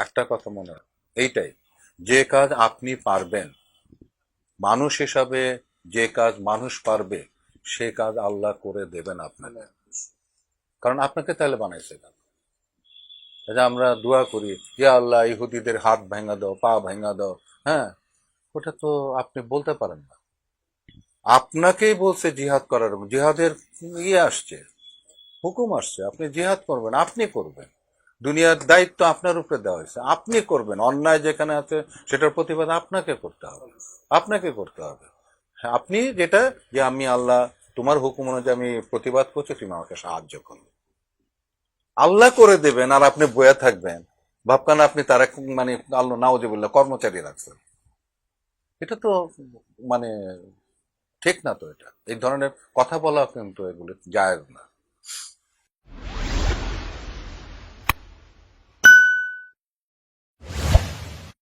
একটা কথা মনে হয় এইটাই, যে কাজ আপনি পারবেন, মানুষ হিসাবে যে কাজ মানুষ পারবে, সে কাজ আল্লাহ করে দেবেন আপনাকে। কারণ আপনাকে তাহলে বানাইছে কেন? এই যে আমরা দোয়া করি, ইয়া আল্লাহ ইহুদিদের হাত ভেঙে দাও, পা ভেঙে দাও, হ্যাঁ, ওটা তো আপনি বলতে পারেন না। আপনাকেই বলছে জিহাদ করার, জিহাদের ইয়ে আসছে, হুকুম আসছে, আপনি জিহাদ করবেন, আপনি করবেন। দুনিয়ার দায়িত্ব আপনার উপরে দেওয়া হয়েছে, আপনি করবেন। অন্যায় যেখানে আছে সেটার প্রতিবাদ আপনাকে করতে হবে, আপনাকে করতে হবে। হ্যাঁ, আপনি যেটা, যে আমি আল্লাহ তোমার হুকুম অনুযায়ী আমি প্রতিবাদ করছি, তুমি আমাকে সাহায্য করো, আল্লাহ করে দেবেন। আর আপনি বয়ে থাকবেন, ভাবকান আপনি তারা মানে আল্লাহ নাউজুবিল্লাহ কর্মচারী রাখছেন। এটা তো মানে ঠিক না তো। এটা এই ধরনের কথা বলা কিন্তু এগুলো জায়েজ না।